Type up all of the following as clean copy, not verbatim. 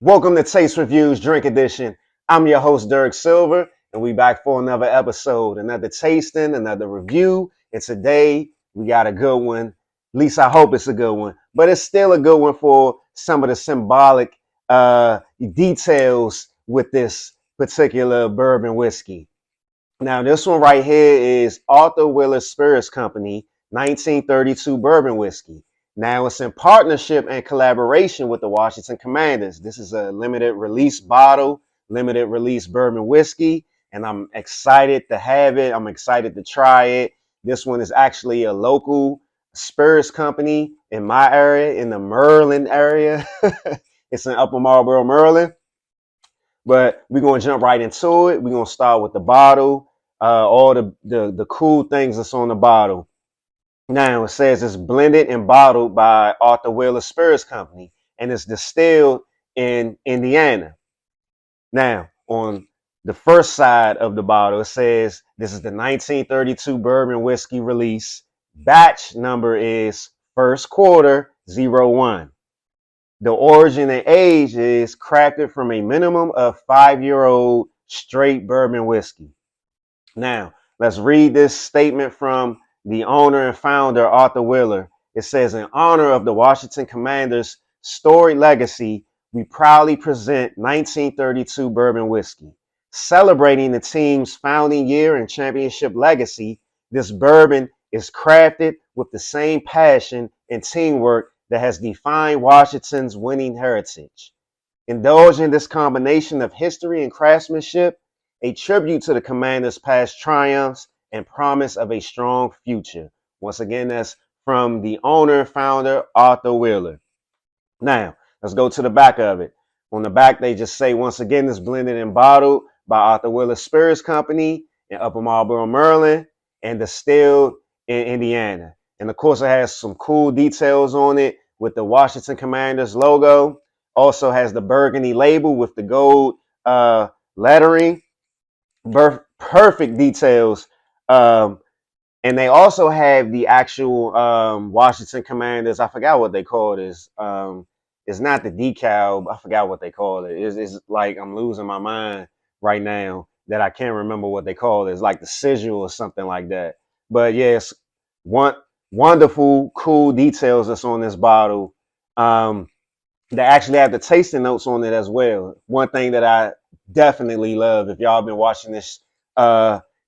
Welcome to Taste Reviews Drink Edition. I'm your host, Dirk Silver, and we back for another episode, another tasting, another review. And today we got a good one. At least I hope it's a good one, but it's still a good one for some of the symbolic details with this particular bourbon whiskey. Now, this one right here is Arthur Wheeler Spirits Company 1932 bourbon whiskey. Now, it's in partnership and collaboration with the Washington Commanders. This is a limited release bottle, limited release bourbon whiskey, and I'm excited to have it. I'm excited to try it. This one is actually a local spirits company in my area, in the Maryland area. It's in Upper Marlboro, Maryland. But we're gonna jump right into it. We're gonna start with the bottle, all the cool things that's on the bottle. Now it says it's blended and bottled by Arthur Wheeler Spirits Company, and it's distilled in Indiana. Now on the first side of the bottle, it says this is the 1932 bourbon whiskey release. Batch number is first quarter 01. The origin and age is crafted from a minimum of 5-year-old straight bourbon whiskey. Now, let's read this statement from the owner and founder, Arthur Wheeler. It says, in honor of the Washington Commanders' storied legacy, we proudly present 1932 bourbon whiskey. Celebrating the team's founding year and championship legacy, this bourbon is crafted with the same passion and teamwork that has defined Washington's winning heritage. Indulge in this combination of history and craftsmanship, a tribute to the Commanders' past triumphs and promise of a strong future. Once again, that's from the owner and founder, Arthur Wheeler. Now, let's go to the back of it. On the back, they just say, once again, it's blended and bottled by Arthur Wheeler Spirits Company in Upper Marlboro, Maryland, and distilled in Indiana. And of course, it has some cool details on it with the Washington Commanders logo. Also has the burgundy label with the gold lettering. Perfect details. And they also have the actual Washington Commanders. I forgot what they call this. It's not the decal. I forgot what they call it. It's like I'm losing my mind right now that I can't remember what they call it. It's like the sigil or something like that. But yes, wonderful, cool details that's on this bottle. They actually have the tasting notes on it as well. One thing that I definitely love, if y'all been watching this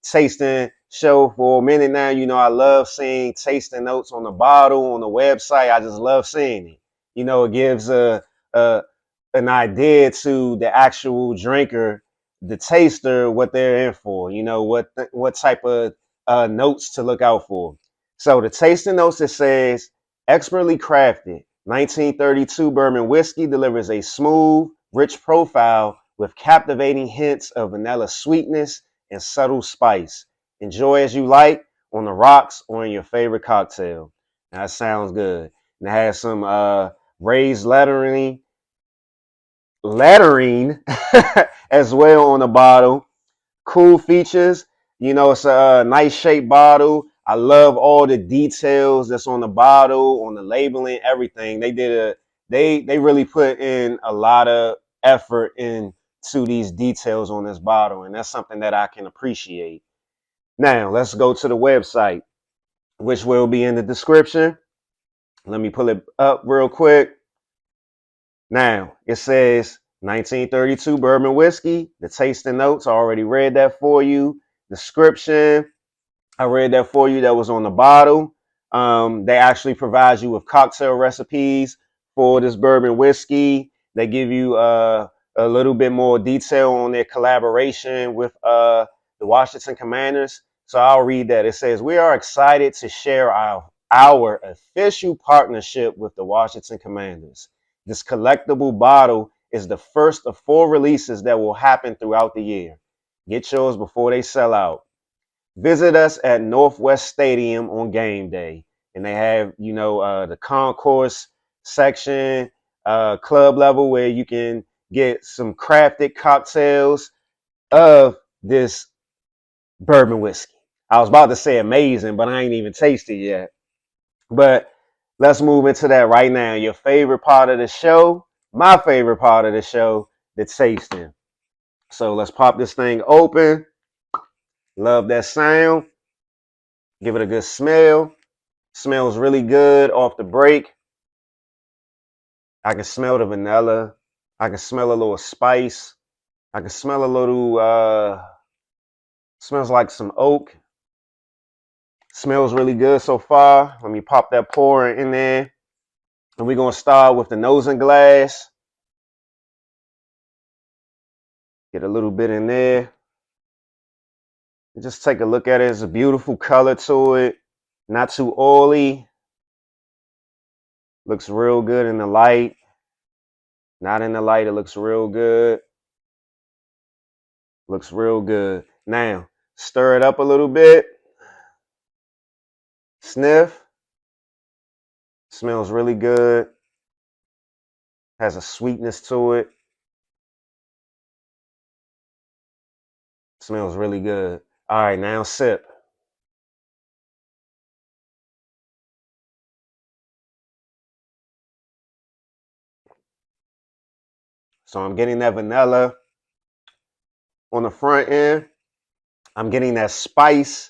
tasting show for a minute now, you know I love seeing tasting notes on the bottle, on the website. I just love seeing it. You know, it gives an idea to the actual drinker, the taster, what they're in for. You know what type of notes to look out for. So the tasting notes, it says expertly crafted 1932 bourbon whiskey delivers a smooth, rich profile with captivating hints of vanilla sweetness and subtle spice. Enjoy as you like, on the rocks or in your favorite cocktail. Now, that sounds good. And it has some raised lettering as well on the bottle. Cool features. You know, it's a nice shaped bottle. I love all the details that's on the bottle, on the labeling, everything. They really put in a lot of effort into these details on this bottle, and that's something that I can appreciate. Now, let's go to the website, which will be in the description. Let me pull it up real quick. Now, it says 1932 bourbon whiskey. The tasting notes, I already read that for you. Description, I read that for you. That was on the bottle. They actually provide you with cocktail recipes for this bourbon whiskey. They give you a little bit more detail on their collaboration with the Washington Commanders. So I'll read that. It says, we are excited to share our official partnership with the Washington Commanders. This collectible bottle is the first of 4 releases that will happen throughout the year. Get yours before they sell out. Visit us at Northwest Stadium on game day. And they have, the concourse section, club level, where you can get some crafted cocktails of this bourbon whiskey. I was about to say amazing, but I ain't even tasted yet. But let's move into that right now. Your favorite part of the show, my favorite part of the show, the tasting. So let's pop this thing open. Love that sound. Give it a good smell. Smells really good off the break. I can smell the vanilla. I can smell a little spice. I can smell a little, smells like some oak. Smells really good so far. Let me pop that pour in there. And we're going to start with the nosing glass. Get a little bit in there. And just take a look at it. It's a beautiful color to it. Not too oily. Looks real good in the light. Not in the light. It looks real good. Looks real good. Now, stir it up a little bit. Sniff. Smells really good. Has a sweetness to it. Smells really good. All right, now sip. So I'm getting that vanilla on the front end. I'm getting that spice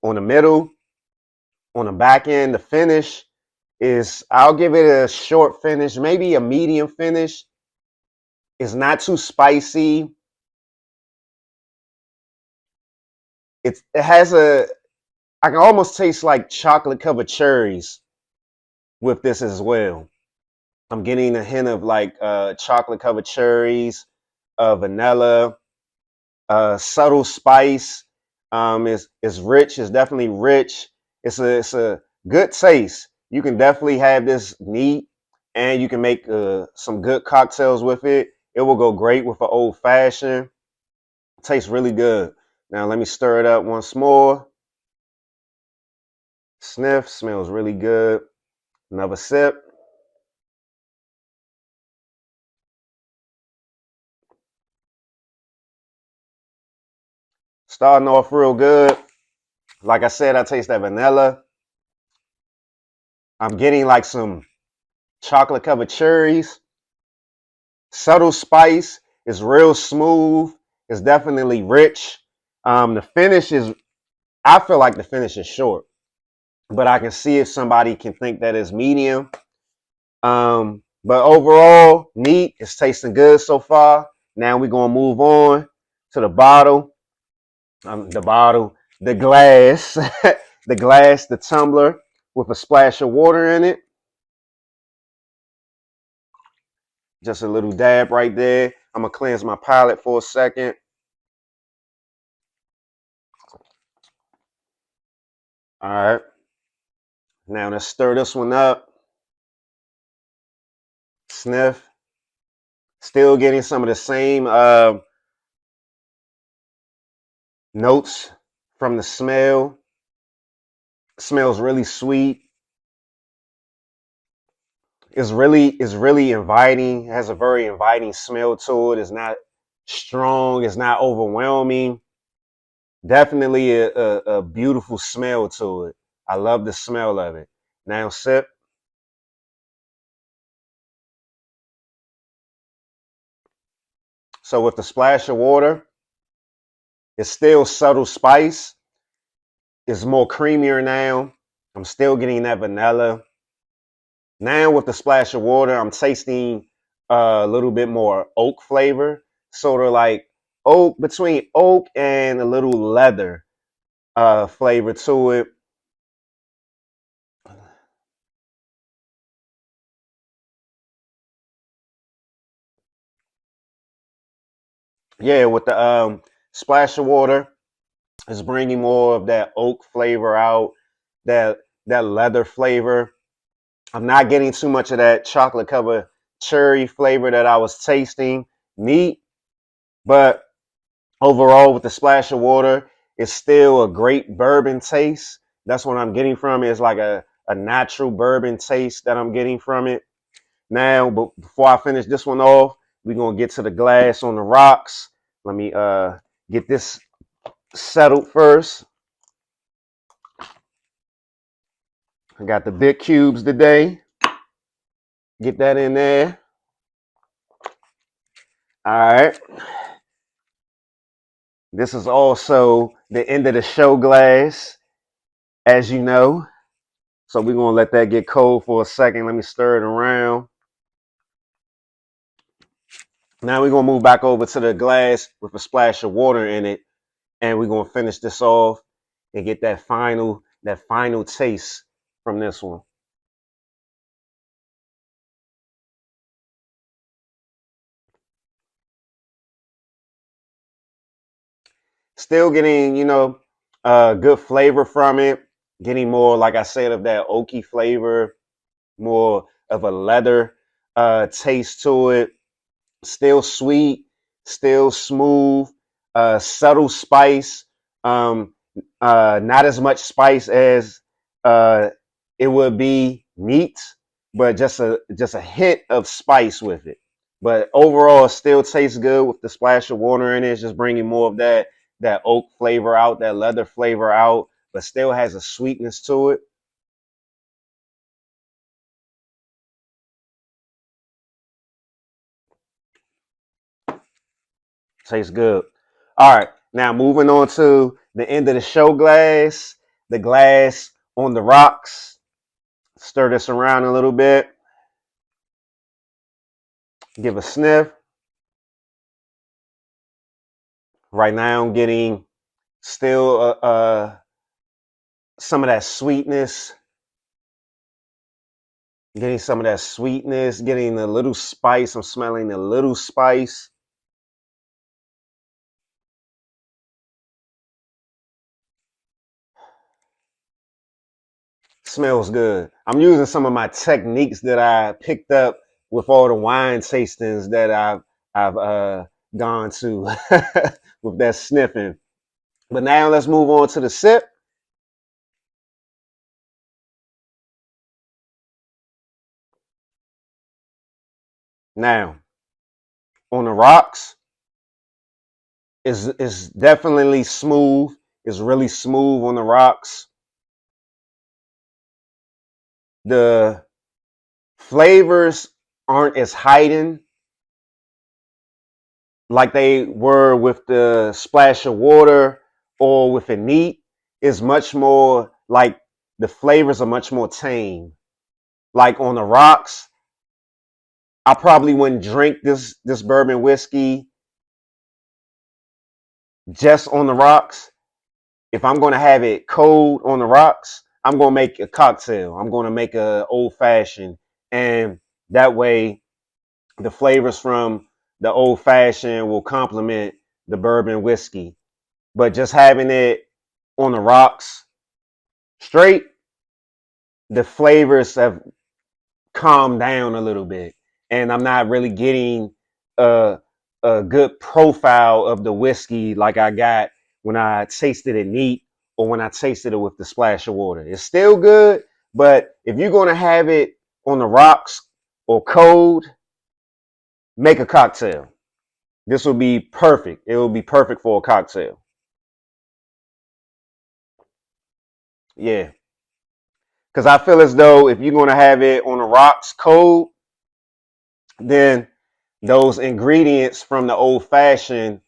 on the middle. On the back end, the finish is, I'll give it a short finish, maybe a medium finish. It's not too spicy. It has I can almost taste like chocolate covered cherries with this as well. I'm getting a hint of like chocolate covered cherries, vanilla, subtle spice. It's rich. It's definitely rich. It's a good taste. You can definitely have this neat, and you can make some good cocktails with it. It will go great with an old fashioned. Tastes really good. Now let me stir it up once more. Sniff. Smells really good. Another sip. Starting off real good. Like I said, I taste that vanilla. I'm getting like some chocolate covered cherries. Subtle spice. It's real smooth. It's definitely rich. The finish is, I feel like the finish is short, but I can see if somebody can think that it's medium. But overall, neat. It's tasting good so far. Now we're going to move on to the bottle. The glass, the glass, the tumbler with a splash of water in it. Just a little dab right there. I'm going to cleanse my palate for a second. All right. Now let's stir this one up. Sniff. Still getting some of the same notes from the smell. Smells really sweet. It's really inviting. It has a very inviting smell to it. It's not strong. It's not overwhelming. Definitely a beautiful smell to it. I love the smell of it. Now sip. So with the splash of water, it's still subtle spice. It's more creamier now. I'm still getting that vanilla. Now with the splash of water, I'm tasting a little bit more oak flavor, sort of like oak, between oak and a little leather flavor to it. Yeah, with the splash of water, it's bringing more of that oak flavor out, that leather flavor. I'm not getting too much of that chocolate covered cherry flavor that I was tasting. Neat, but overall, with the splash of water, it's still a great bourbon taste. That's what I'm getting from it. It's like a natural bourbon taste that I'm getting from it. Now, but before I finish this one off, we're gonna get to the glass on the rocks. Let me get this settled first. I got the big cubes today. Get that in there. All right. This is also the end of the show glass, as you know. So we're gonna let that get cold for a second. Let me stir it around. Now we're gonna move back over to the glass with a splash of water in it, and we're gonna finish this off and get that final taste from this one. Still getting, good flavor from it. Getting more, like I said, of that oaky flavor, more of a leather taste to it. Still sweet, still smooth, subtle spice. Um, not as much spice as uh, it would be neat, but just a hint of spice with it. But overall, it still tastes good with the splash of water in it. It's just bringing more of that oak flavor out, that leather flavor out, but still has a sweetness to it. Tastes good. All right, now moving on to the end of the show glass, the glass on the rocks. Stir this around a little bit. Give a sniff. Right now, I'm getting still some of that sweetness. Getting some of that sweetness. Getting a little spice. I'm smelling a little spice. Smells good. I'm using some of my techniques that I picked up with all the wine tastings that I've gone to with that sniffing. But now let's move on to the sip. Now on the rocks is definitely smooth. It's really smooth on the rocks. The flavors aren't as heightened like they were with the splash of water or with a neat. Is much more like the flavors are much more tame. Like on the rocks, I probably wouldn't drink this bourbon whiskey just on the rocks. If I'm gonna have it cold on the rocks, I'm gonna make a cocktail. I'm gonna make a old fashioned, and that way the flavors from the old fashioned will complement the bourbon whiskey. But just having it on the rocks straight, the flavors have calmed down a little bit, and I'm not really getting a a good profile of the whiskey like I got when I tasted it neat or when I tasted it with the splash of water. It's still good, but if you're gonna have it on the rocks or cold, make a cocktail. This will be perfect. It will be perfect for a cocktail. Yeah, because I feel as though if you're gonna have it on the rocks cold, then those ingredients from the old fashioned,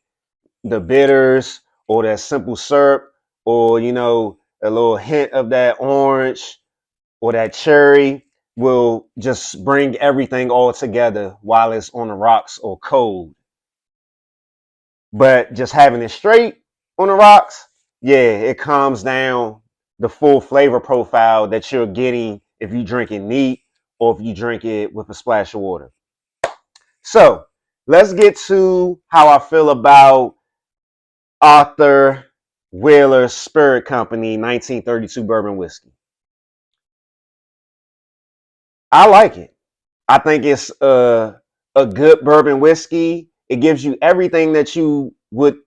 the bitters or that simple syrup, or a little hint of that orange or that cherry will just bring everything all together while it's on the rocks or cold. But just having it straight on the rocks, yeah, it calms down the full flavor profile that you're getting if you drink it neat or if you drink it with a splash of water. So let's get to how I feel about Arthur Wheeler's Spirit Company 1932 bourbon whiskey. I like it. I think it's a good bourbon whiskey. It gives you everything that you would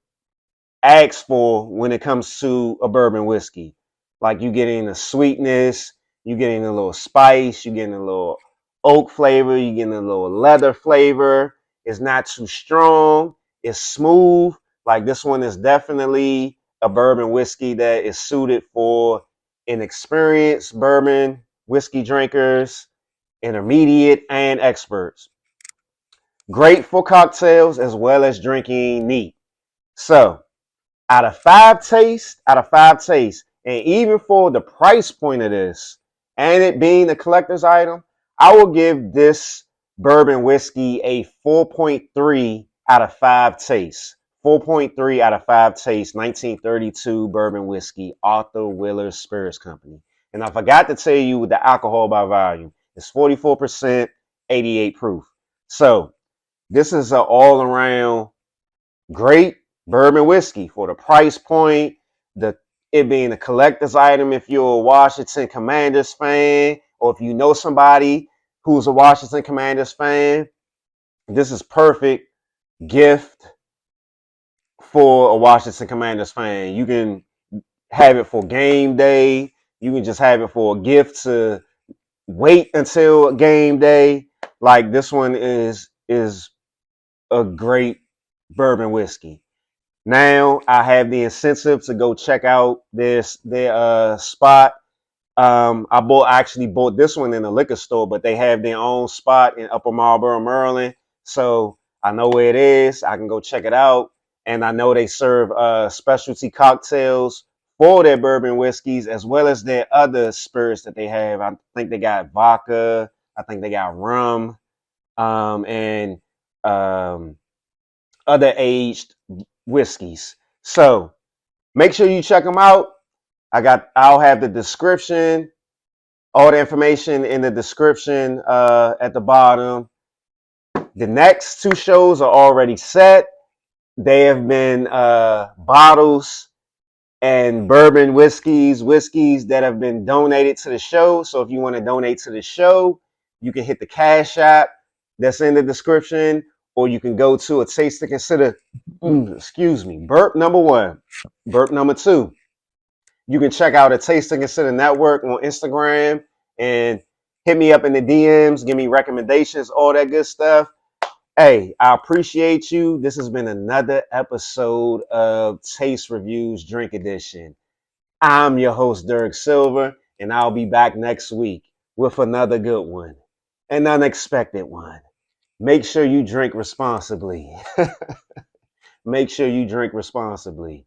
ask for when it comes to a bourbon whiskey. Like you getting the sweetness, you getting a little spice, you getting a little oak flavor, you getting a little leather flavor. It's not too strong. It's smooth. Like this one is definitely a bourbon whiskey that is suited for inexperienced bourbon whiskey drinkers, intermediate and experts. Great for cocktails as well as drinking neat. So out of five tastes, and even for the price point of this, and it being a collector's item, I will give this bourbon whiskey a 4.3 out of 5 tastes. 4.3 out of 5 tastes, 1932 bourbon whiskey, Arthur Wheeler Spirits Company. And I forgot to tell you the alcohol by volume. It's 44%, 88 proof. So this is an all around great bourbon whiskey for the price point, the it being a collector's item if you're a Washington Commanders fan, or if you know somebody who's a Washington Commanders fan. This is perfect gift for a Washington Commanders fan. You can have it for game day. You can just have it for a gift to wait until game day. Like this one is a great bourbon whiskey. Now I have the incentive to go check out their spot. I actually bought this one in a liquor store, but they have their own spot in Upper Marlboro, Maryland. So I know where it is. I can go check it out. And I know they serve specialty cocktails for their bourbon whiskeys as well as their other spirits that they have. I think they got vodka. I think they got rum, and um, other aged whiskeys. So make sure you check them out. I'll have the description, all the information in the description at the bottom. The next two shows are already set. They have been bottles and bourbon whiskeys that have been donated to the show. So if you want to donate to the show, you can hit the Cash App that's in the description, or you can go to a Taste to Consider. Excuse me, burp number one, burp number two. You can check out a Taste and Consider Network on Instagram and hit me up in the DMs, give me recommendations, all that good stuff. Hey, I appreciate you. This has been another episode of Taste Reviews Drink Edition. I'm your host, Derek Silver, and I'll be back next week with another good one, an unexpected one. Make sure you drink responsibly. Make sure you drink responsibly.